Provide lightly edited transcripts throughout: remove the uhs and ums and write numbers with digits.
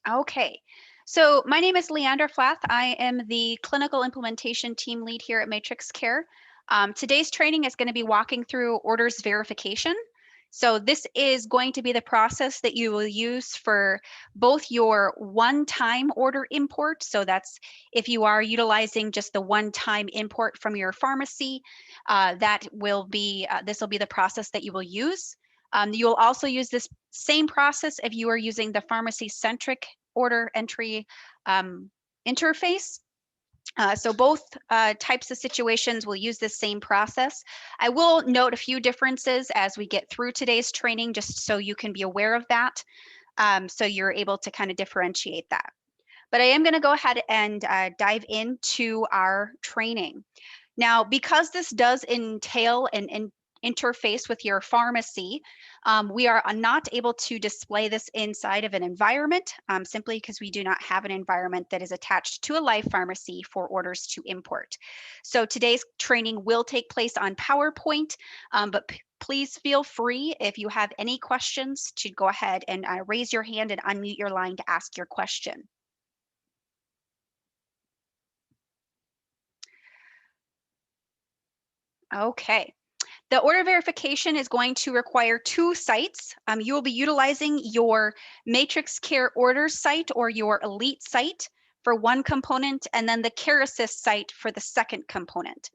Okay, so my name is Leandra Flath. I am the clinical implementation team lead here at Matrix Care. Today's training is going to be walking through orders verification. So this is going to be the process that you will use for both your one-time order import. So that's if you are utilizing just the one-time import from your pharmacy, this will be the process that you will use. You will also use this same process if you are using the pharmacy-centric order entry interface. So both types of situations will use this same process. I will note a few differences as we get through today's training, just so you can be aware of that, so you're able to kind of differentiate that. But I am going to go ahead and dive into our training. Now, because this does entail an interface with your pharmacy, we are not able to display this inside of an environment simply because we do not have an environment that is attached to a live pharmacy for orders to import. So today's training will take place on PowerPoint, but please feel free if you have any questions to go ahead and raise your hand and unmute your line to ask your question. Okay. The order verification is going to require two sites. You will be utilizing your Matrix Care Orders site or your Elite site for one component, and then the Care Assist site for the second component.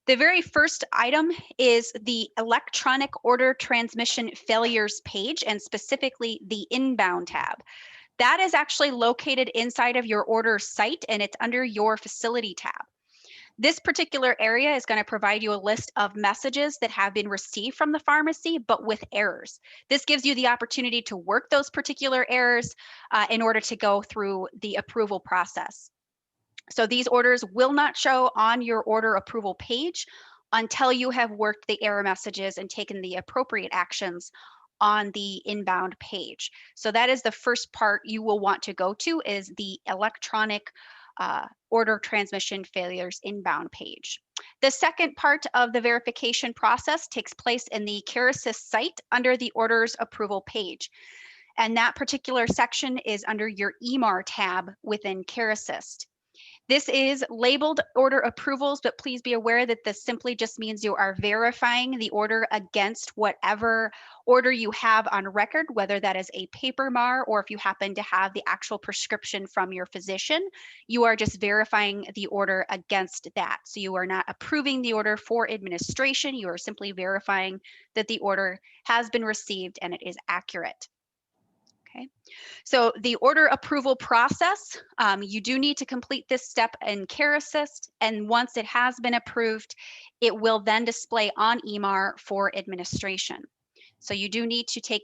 The very first item is the electronic order transmission failures page, and specifically the inbound tab. That is actually located inside of your order site, and it's under your facility tab. This particular area is going to provide you a list of messages that have been received from the pharmacy, but with errors. This gives you the opportunity to work those particular errors in order to go through the approval process. So these orders will not show on your order approval page until you have worked the error messages and taken the appropriate actions on the inbound page. So that is the first part you will want to go to, is the electronic order transmission failures inbound page. The second part of the verification process takes place in the Care Assist site under the orders approval page. And that particular section is under your EMAR tab within Care Assist. This is labeled order approvals, but please be aware that this simply just means you are verifying the order against whatever order you have on record, whether that is a paper MAR or if you happen to have the actual prescription from your physician. You are just verifying the order against that. So you are not approving the order for administration. You are simply verifying that the order has been received and it is accurate. Okay, so the order approval process, you do need to complete this step in Care Assist, and once it has been approved, it will then display on EMAR for administration. So you do need to take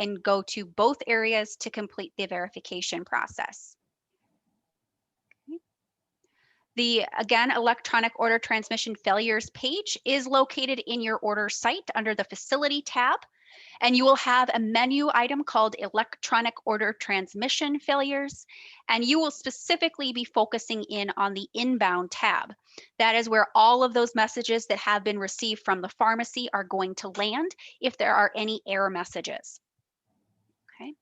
and go to both areas to complete the verification process. Okay. The, again, electronic order transmission failures page is located in your order site under the facility tab. And you will have a menu item called electronic order transmission failures. And you will specifically be focusing in on the inbound tab. That is where all of those messages that have been received from the pharmacy are going to land if there are any error messages. Okay.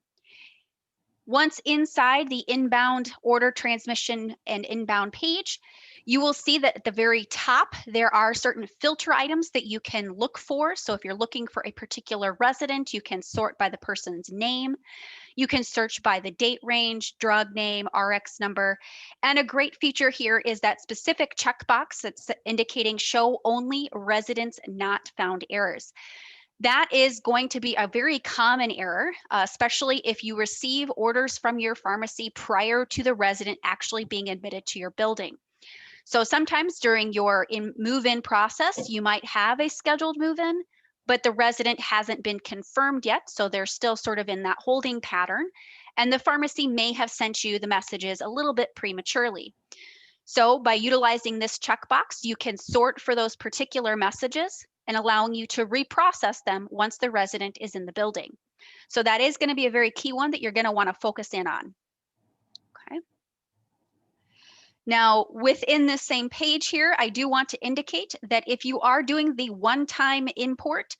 Once inside the inbound order transmission and inbound page, you will see that at the very top, there are certain filter items that you can look for. So if you're looking for a particular resident, you can sort by the person's name. You can search by the date range, drug name, RX number. And a great feature here is that specific checkbox that's indicating show only residents not found errors. That is going to be a very common error, especially if you receive orders from your pharmacy prior to the resident actually being admitted to your building. So sometimes during your move-in process, you might have a scheduled move-in, but the resident hasn't been confirmed yet, so they're still sort of in that holding pattern, and the pharmacy may have sent you the messages a little bit prematurely. So by utilizing this checkbox, you can sort for those particular messages and allowing you to reprocess them once the resident is in the building. So that is going to be a very key one that you're going to want to focus in on. Okay. Now, within this same page here, I do want to indicate that if you are doing the one-time import,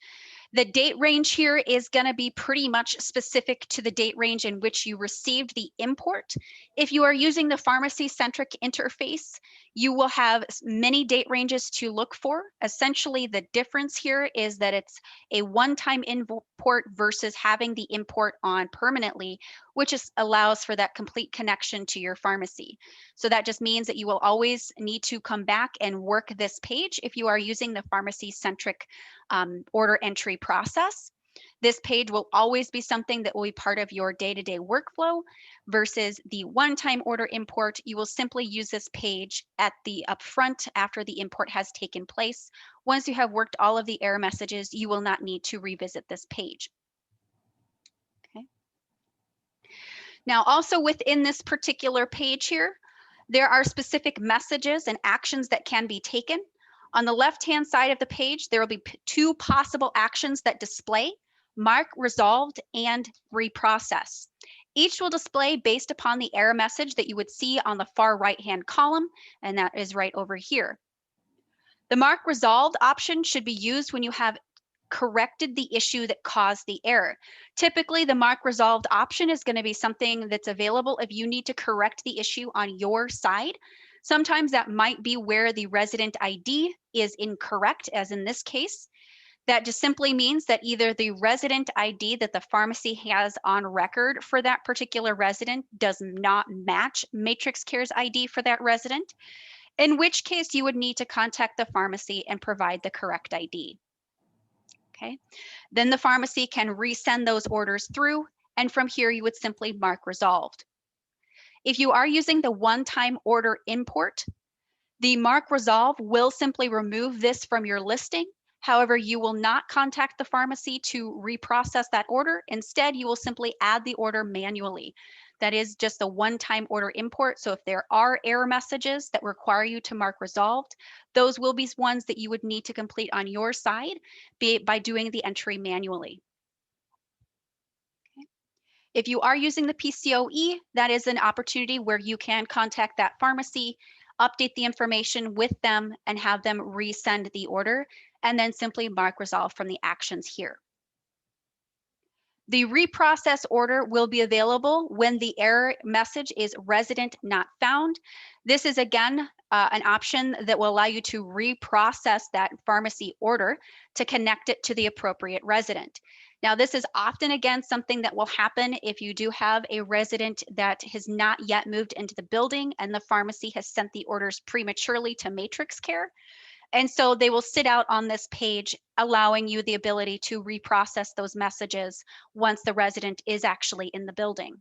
The date range here is going to be pretty much specific to the date range in which you received the import. If you are using the pharmacy-centric interface, you will have many date ranges to look for. Essentially, the difference here is that it's a one-time import versus having the import on permanently, which allows for that complete connection to your pharmacy. So that just means that you will always need to come back and work this page if you are using the pharmacy-centric order entry process. This page will always be something that will be part of your day-to-day workflow versus the one-time order import. You will simply use this page at the upfront after the import has taken place. Once you have worked all of the error messages, you will not need to revisit this page. Okay. Now, also within this particular page here, there are specific messages and actions that can be taken. On the left-hand side of the page, there will be two possible actions that display: mark resolved and reprocess. Each will display based upon the error message that you would see on the far right-hand column, and that is right over here. The mark resolved option should be used when you have corrected the issue that caused the error. Typically, the mark resolved option is going to be something that's available if you need to correct the issue on your side. Sometimes that might be where the resident ID is incorrect, as in this case. That just simply means that either the resident ID that the pharmacy has on record for that particular resident does not match Matrix Care's ID for that resident, in which case you would need to contact the pharmacy and provide the correct ID. Okay, then the pharmacy can resend those orders through, and from here you would simply mark resolved. If you are using the one-time order import, the mark resolve will simply remove this from your listing. However, you will not contact the pharmacy to reprocess that order. Instead, you will simply add the order manually. That is just a one-time order import. So if there are error messages that require you to mark resolved, those will be ones that you would need to complete on your side by doing the entry manually. Okay. If you are using the PCOE, that is an opportunity where you can contact that pharmacy, update the information with them, and have them resend the order, and then simply mark resolve from the actions here. The reprocess order will be available when the error message is resident not found. This is again an option that will allow you to reprocess that pharmacy order to connect it to the appropriate resident. Now, this is often, again, something that will happen if you do have a resident that has not yet moved into the building and the pharmacy has sent the orders prematurely to Matrix Care. And so they will sit out on this page, allowing you the ability to reprocess those messages once the resident is actually in the building.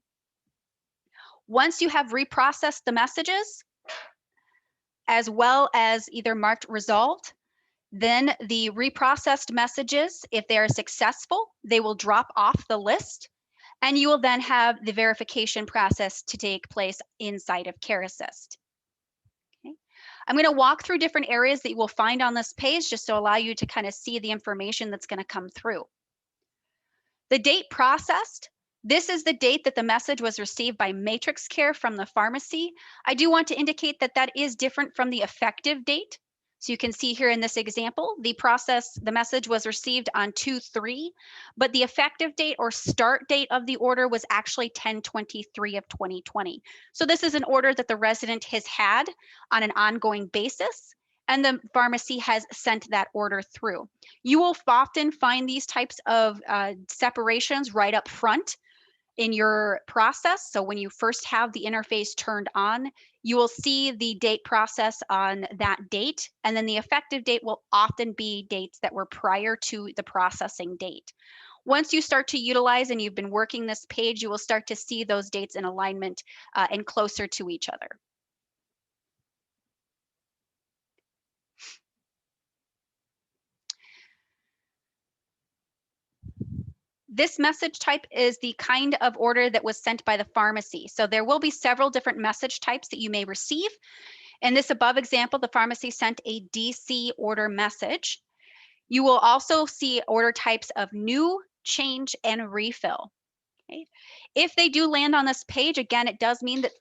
Once you have reprocessed the messages, as well as either marked resolved, then the reprocessed messages, if they are successful, they will drop off the list, and you will then have the verification process to take place inside of Care Assist. Okay. I'm going to walk through different areas that you will find on this page just to allow you to kind of see the information that's going to come through. The date processed. This is the date that the message was received by Matrix Care from the pharmacy. I do want to indicate that that is different from the effective date. So you can see here in this example, the message was received on 2/3, but the effective date or start date of the order was actually 10/23 of 2020. So this is an order that the resident has had on an ongoing basis, and the pharmacy has sent that order through. You will often find these types of separations right up front in your process. So when you first have the interface turned on, you will see the date process on that date, and then the effective date will often be dates that were prior to the processing date. Once you start to utilize and you've been working this page, you will start to see those dates in alignment and closer to each other. This message type is the kind of order that was sent by the pharmacy. So there will be several different message types that you may receive. In this above example, the pharmacy sent a DC order message. You will also see order types of new, change, and refill. Okay. If they do land on this page, again, it does mean that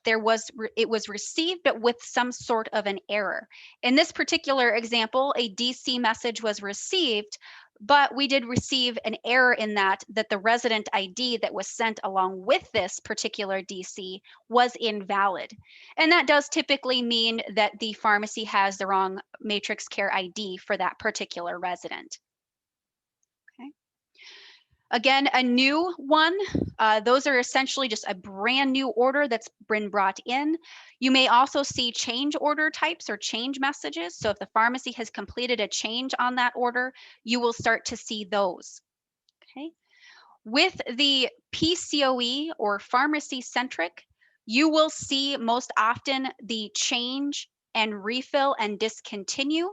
it was received, but with some sort of an error. In this particular example, a DC message was received, but we did receive an error in that the resident ID that was sent along with this particular DC was invalid. And that does typically mean that the pharmacy has the wrong Matrix Care ID for that particular resident. Okay. Again, a new one, those are essentially just a brand new order that's been brought in. You may also see change order types or change messages. So if the pharmacy has completed a change on that order, you will start to see those. Okay. With the PCOE or pharmacy centric, you will see most often the change and refill and discontinue.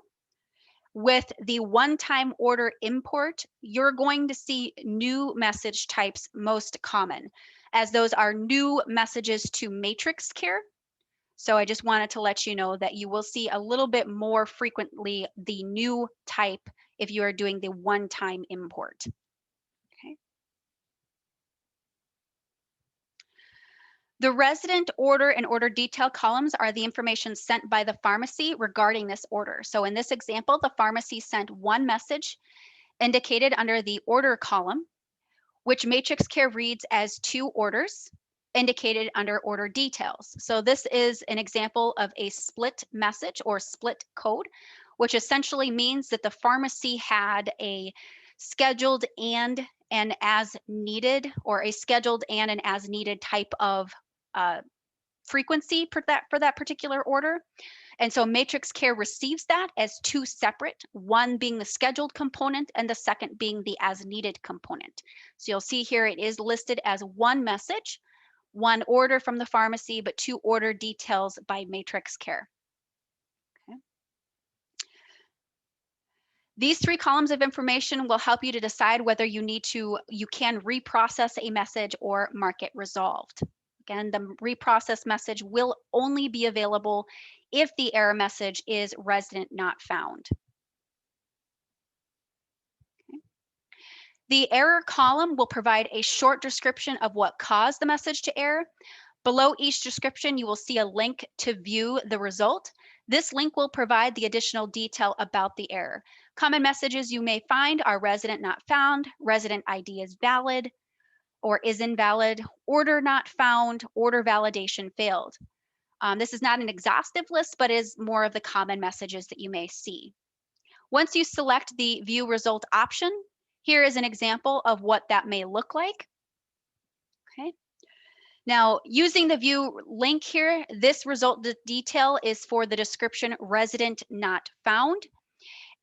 With the one-time order import, you're going to see new message types most common, as those are new messages to Matrix Care. So I just wanted to let you know that you will see a little bit more frequently the new type if you are doing the one-time import. Okay. The resident order and order detail columns are the information sent by the pharmacy regarding this order. So in this example, the pharmacy sent one message indicated under the order column, which Matrix Care reads as 2 orders indicated under order details. So this is an example of a split message or split code, which essentially means that the pharmacy had a scheduled and an as needed, or a scheduled and an as needed type of frequency for that particular order. And so Matrix Care receives that as 2 separate, one being the scheduled component and the second being the as needed component. So you'll see here it is listed as one message, one order from the pharmacy, but 2 order details by Matrix Care. Okay. These 3 columns of information will help you to decide whether you can reprocess a message or mark it resolved. Again, the reprocess message will only be available if the error message is resident not found. Okay. The error column will provide a short description of what caused the message to error. Below each description, you will see a link to view the result. This link will provide the additional detail about the error. Common messages you may find are resident not found, resident ID is valid or is invalid, order not found, order validation failed. This is not an exhaustive list, but is more of the common messages that you may see. Once you select the view result option, here is an example of what that may look like. Okay. Now, using the view link here, this result detail is for the description resident not found.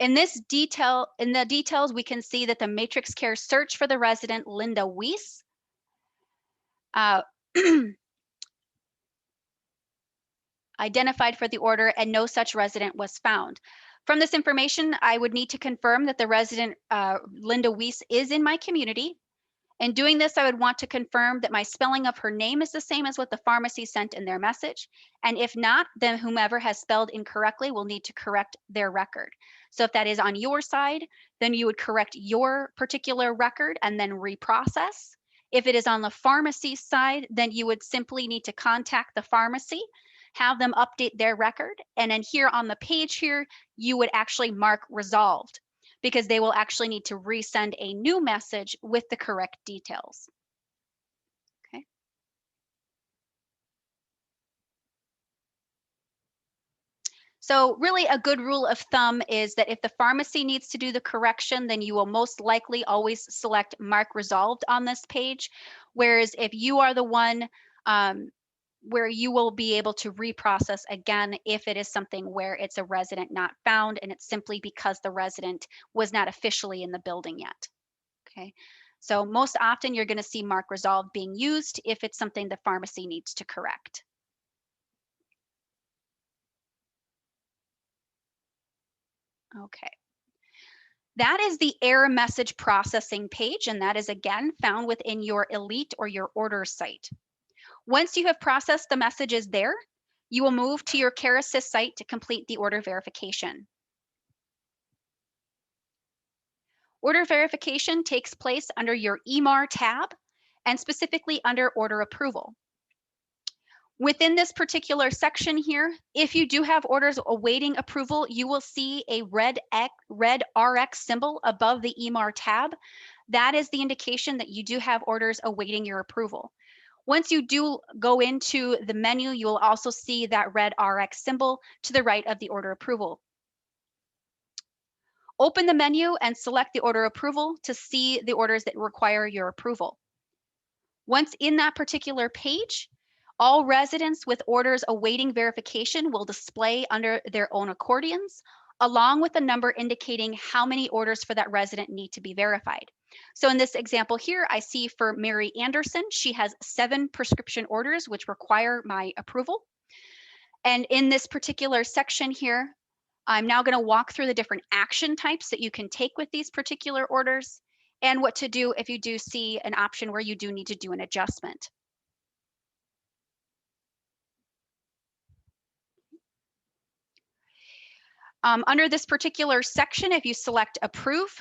In the details, we can see that the Matrix Care search for the resident Linda Weiss identified for the order and no such resident was found. From this information, I would need to confirm that the resident Linda Weiss is in my community. In doing this, I would want to confirm that my spelling of her name is the same as what the pharmacy sent in their message. And if not, then whomever has spelled incorrectly will need to correct their record. So if that is on your side, then you would correct your particular record and then reprocess. If it is on the pharmacy side, then you would simply need to contact the pharmacy, have them update their record. And then here on the page here, you would actually mark resolved, because they will actually need to resend a new message with the correct details. Okay. So really a good rule of thumb is that if the pharmacy needs to do the correction, then you will most likely always select mark resolved on this page. Whereas if you are the one where you will be able to reprocess again if it is something where it's a resident not found and it's simply because the resident was not officially in the building yet. Okay, so most often you're going to see mark resolved being used if it's something the pharmacy needs to correct. Okay. That is the error message processing page, and that is again found within your Elite or your order site. Once you have processed the messages there, you will move to your Care Assist site to complete the order verification. Order verification takes place under your EMAR tab and specifically under order approval. Within this particular section here, if you do have orders awaiting approval, you will see a red RX symbol above the EMAR tab. That is the indication that you do have orders awaiting your approval. Once you do go into the menu, you will also see that red RX symbol to the right of the order approval. Open the menu and select the order approval to see the orders that require your approval. Once in that particular page, all residents with orders awaiting verification will display under their own accordions, along with a number indicating how many orders for that resident need to be verified. So in this example here, I see for Mary Anderson, she has 7 prescription orders which require my approval. And in this particular section here, I'm now going to walk through the different action types that you can take with these particular orders and what to do if you do see an option where you do need to do an adjustment. Under this particular section, if you select approve,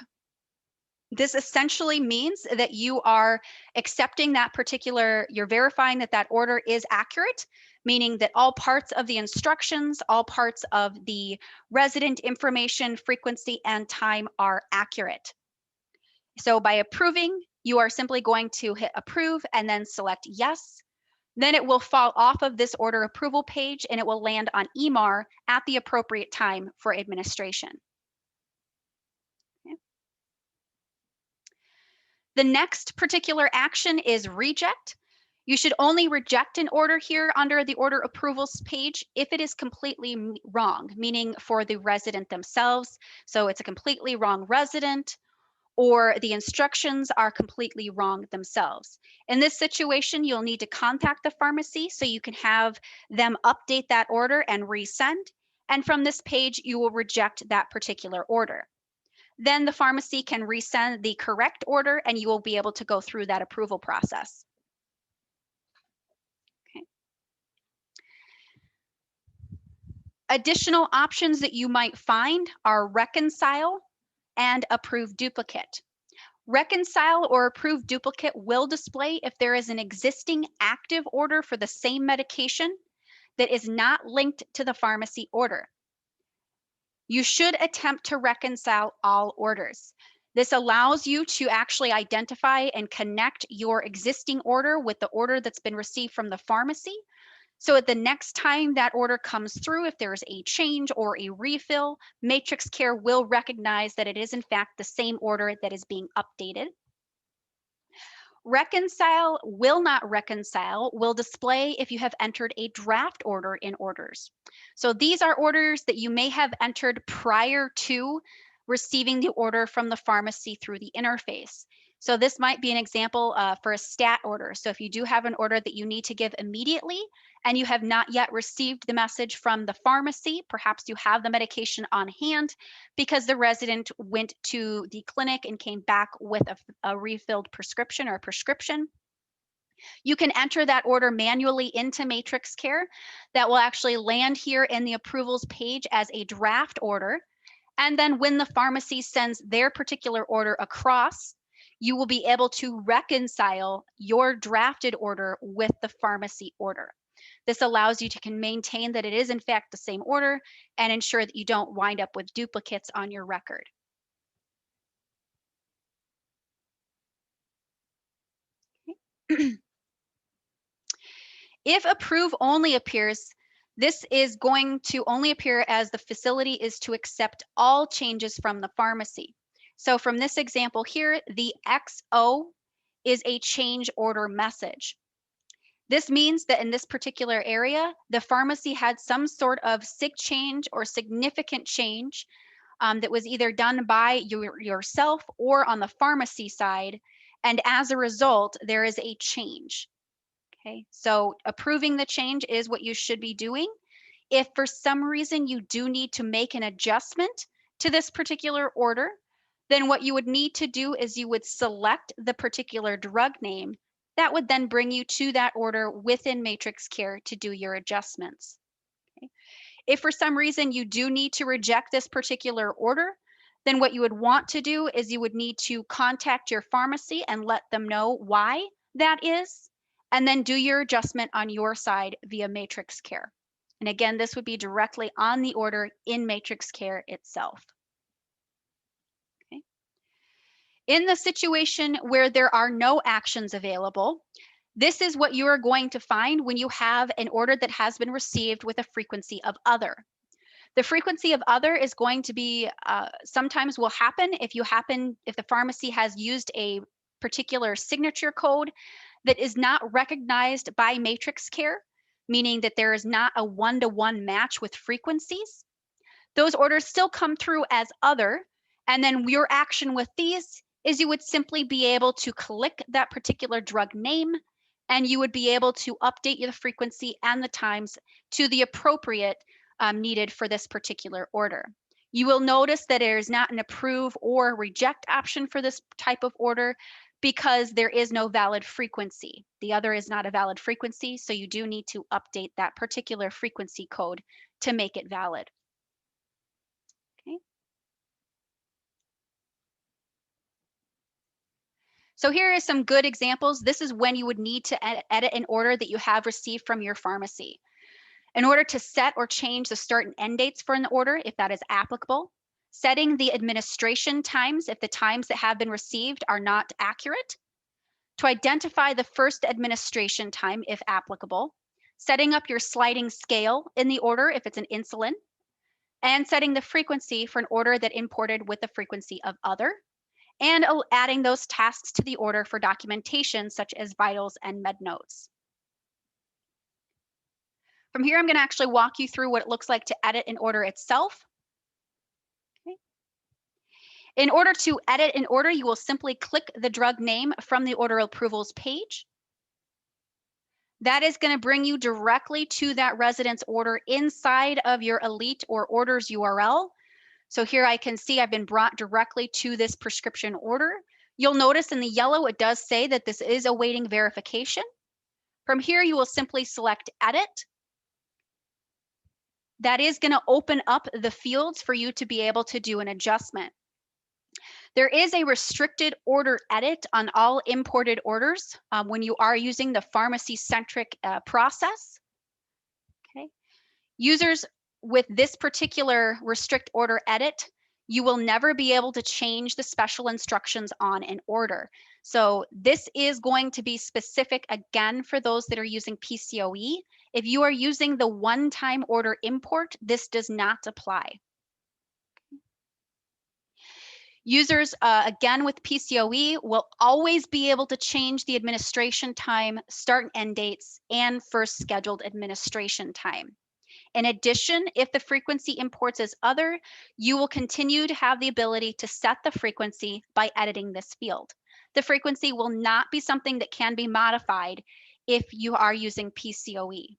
this essentially means that you are accepting that particular, you're verifying that that order is accurate, meaning that all parts of the instructions, all parts of the resident information, frequency, and time are accurate. So by approving, you are simply going to hit approve and then select yes. Then it will fall off of this order approval page and it will land on EMAR at the appropriate time for administration. Okay. The next particular action is reject. You should only reject an order here under the order approvals page if it is completely wrong, meaning for the resident themselves. So it's a completely wrong resident, or the instructions are completely wrong themselves. In this situation, you'll need to contact the pharmacy so you can have them update that order and resend. And from this page, you will reject that particular order. Then the pharmacy can resend the correct order and you will be able to go through that approval process. Okay. Additional options that you might find are reconcile and approve duplicate. Reconcile or approve duplicate will display if there is an existing active order for the same medication that is not linked to the pharmacy order. You should attempt to reconcile all orders. This allows you to actually identify and connect your existing order with the order that's been received from the pharmacy. So at the next time that order comes through, if there's a change or a refill, Matrix Care will recognize that it is in fact the same order that is being updated. Reconcile will not reconcile will display if you have entered a draft order in orders. So these are orders that you may have entered prior to receiving the order from the pharmacy through the interface. So this might be an example for a stat order. So if you do have an order that you need to give immediately and you have not yet received the message from the pharmacy, perhaps you have the medication on hand because the resident went to the clinic and came back with a refilled prescription or a prescription. You can enter that order manually into Matrix Care. That will actually land here in the approvals page as a draft order. And then when the pharmacy sends their particular order across, you will be able to reconcile your drafted order with the pharmacy order. This allows you to maintain that it is in fact the same order and ensure that you don't wind up with duplicates on your record. Okay. If approve only appears, this is going to only appear as the facility is to accept all changes from the pharmacy. So from this example here, the XO is a change order message. This means that in this particular area, the pharmacy had some sort of sig change or significant change that was either done by yourself or on the pharmacy side. And as a result, there is a change. Okay, so approving the change is what you should be doing. If for some reason you do need to make an adjustment to this particular order, then what you would need to do is you would select the particular drug name. That would then bring you to that order within Matrix Care to do your adjustments. Okay. If for some reason you do need to reject this particular order, then what you would want to do is you would need to contact your pharmacy and let them know why that is. and then do your adjustment on your side via Matrix Care. And again, this would be directly on the order in Matrix Care itself. Okay. In the situation where there are no actions available, this is what you are going to find when you have an order that has been received with a frequency of other. The frequency of other is going to be, sometimes will happen if the pharmacy has used a particular signature code that is not recognized by Matrix Care, meaning that there is not a one-to-one match with frequencies. Those orders still come through as other, and then your action with these is you would simply be able to click that particular drug name, and you would be able to update the frequency and the times to the appropriate needed for this particular order. You will notice that there is not an approve or reject option for this type of order because there is no valid frequency. The other is not a valid frequency, so you do need to update that particular frequency code to make it valid. Okay. So here is some good examples. This is when you would need to edit an order that you have received from your pharmacy. In order to set or change the start and end dates for an order, if that is applicable, setting the administration times if the times that have been received are not accurate, to identify the first administration time if applicable, setting up your sliding scale in the order if it's an insulin, and setting the frequency for an order that imported with the frequency of other, and adding those tasks to the order for documentation such as vitals and med notes. From here, I'm going to actually walk you through what it looks like to edit an order itself. Okay. In order to edit an order, you will simply click the drug name from the order approvals page. That is going to bring you directly to that residence order inside of your Elite or orders URL. So here I can see I've been brought directly to this prescription order. You'll notice in the yellow, it does say that this is awaiting verification. From here, you will simply select Edit. That is going to open up the fields for you to be able to do an adjustment. There is a restricted order edit on all imported orders when you are using the pharmacy-centric process. Okay. Users with this particular restrict order edit, you will never be able to change the special instructions on an order. So this is going to be specific again for those that are using PCOE. If you are using the one-time order import, this does not apply. Users, again, with PCOE will always be able to change the administration time, start and end dates, and first scheduled administration time. In addition, if the frequency imports as other, you will continue to have the ability to set the frequency by editing this field. The frequency will not be something that can be modified if you are using PCOE,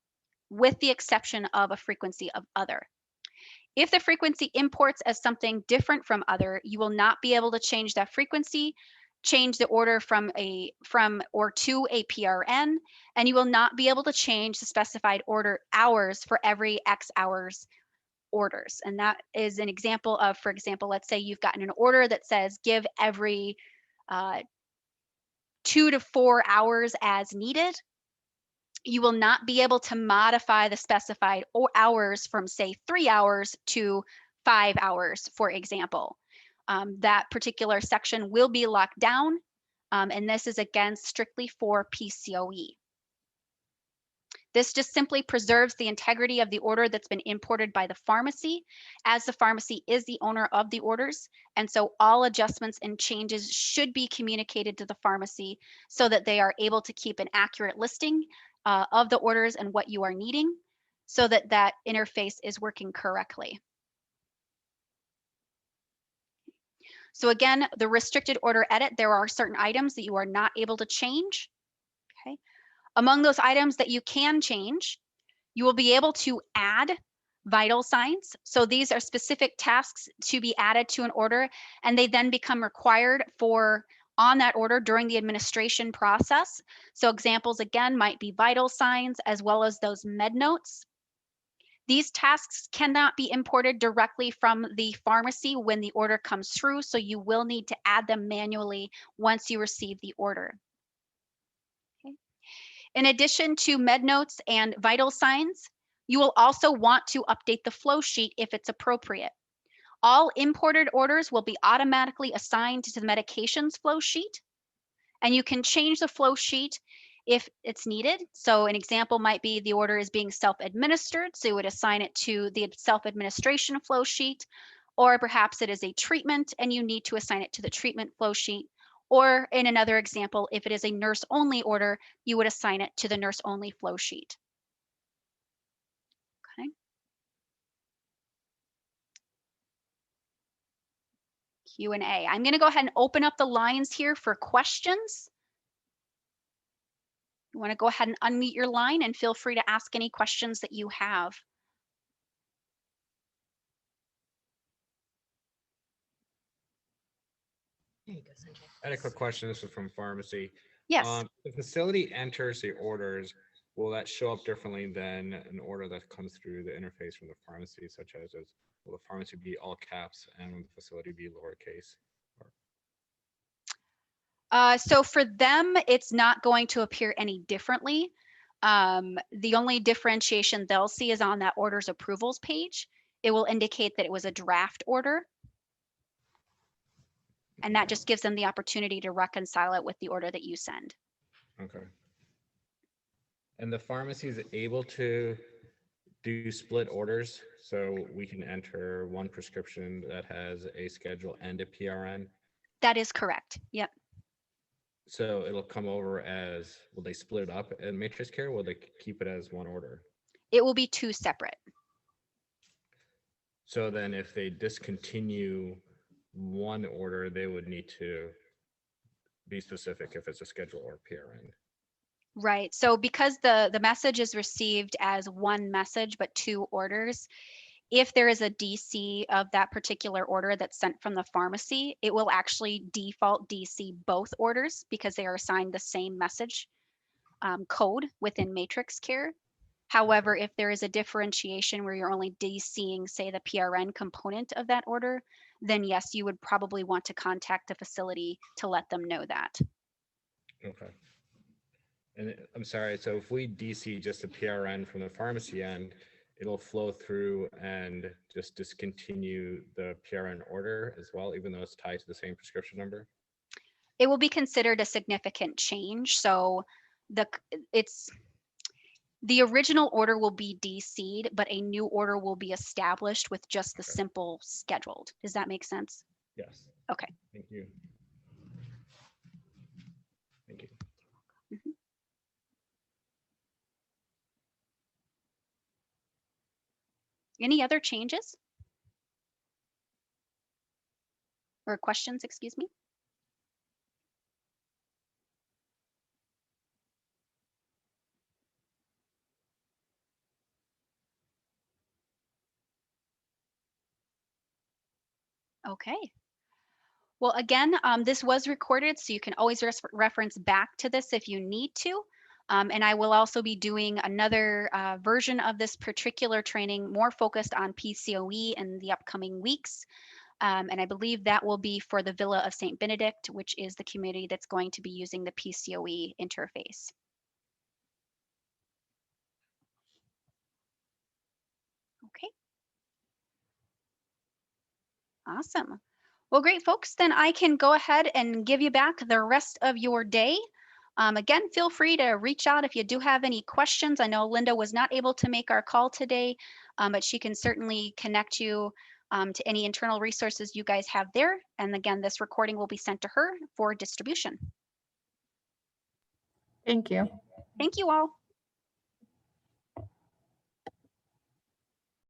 with the exception of a frequency of other. If the frequency imports as something different from other, you will not be able to change that frequency, change the order from or to a PRN, and you will not be able to change the specified order hours for every X hours orders. And that is an example of, for example, let's say you've gotten an order that says give every 2 to 4 hours as needed. You will not be able to modify the specified hours from, say, 3 hours to 5 hours, for example. That particular section will be locked down, and this is again strictly for PCOE. This just simply preserves the integrity of the order that's been imported by the pharmacy, as the pharmacy is the owner of the orders, and so all adjustments and changes should be communicated to the pharmacy so that they are able to keep an accurate listing of the orders and what you are needing, so that that interface is working correctly. So again, the restricted order edit, there are certain items that you are not able to change. Okay. Among those items that you can change, you will be able to add vital signs. So these are specific tasks to be added to an order, and they then become required for on that order during the administration process. So examples again might be vital signs as well as those med notes. These tasks cannot be imported directly from the pharmacy when the order comes through, so you will need to add them manually once you receive the order. Okay. In addition to med notes and vital signs, you will also want to update the flow sheet if it's appropriate. All imported orders will be automatically assigned to the medications flow sheet, and you can change the flow sheet if it's needed. So an example might be the order is being self-administered, so you would assign it to the self-administration flow sheet, or perhaps it is a treatment and you need to assign it to the treatment flow sheet. Or in another example, if it is a nurse-only order, you would assign it to the nurse-only flow sheet. Okay. Q&A. I'm going to go ahead and open up the lines here for questions. You want to go ahead and unmute your line and feel free to ask any questions that you have. There you go, Sanjay. I had a quick question. This is from pharmacy. Yes. The facility enters the orders. Will that show up differently than an order that comes through the interface from the pharmacy, such as will the pharmacy be all caps and will the facility be lowercase? So for them, it's not going to appear any differently. The only differentiation they'll see is on that orders approvals page. It will indicate that it was a draft order. And that just gives them the opportunity to reconcile it with the order that you send. Okay. And the pharmacy is able to do split orders, so we can enter one prescription that has a schedule and a PRN. That is correct. Yep. So it'll come over as, will they split it up at Matrix Care? Or will they keep it as one order? It will be two separate. So then if they discontinue one order, they would need to be specific if it's a schedule or PRN. Right. So because the message is received as one message, but two orders, if there is a DC of that particular order that's sent from the pharmacy, it will actually default DC both orders because they are assigned the same message code within Matrix Care. However, if there is a differentiation where you're only DCing, say, the PRN component of that order, then yes, you would probably want to contact the facility to let them know that. Okay. And I'm sorry, so if we DC just a PRN from the pharmacy end, it'll flow through and just discontinue the PRN order as well, even though it's tied to the same prescription number? It will be considered a significant change. So the original order will be DC'd, but a new order will be established with just the simple scheduled. Does that make sense? Yes. Okay. Thank you. Thank you. Mm-hmm. Any other changes? Or questions, excuse me? Okay. Well, again, this was recorded, so you can always reference back to this if you need to. And I will also be doing another version of this particular training, more focused on PCOE in the upcoming weeks. And I believe that will be for the Villa of St. Benedict, which is the community that's going to be using the PCOE interface. Okay. Awesome. Well, great, folks. Then I can go ahead and give you back the rest of your day. Again, feel free to reach out if you do have any questions. I know Linda was not able to make our call today, but she can certainly connect you to any internal resources you guys have there. And again, this recording will be sent to her for distribution. Thank you. Thank you all.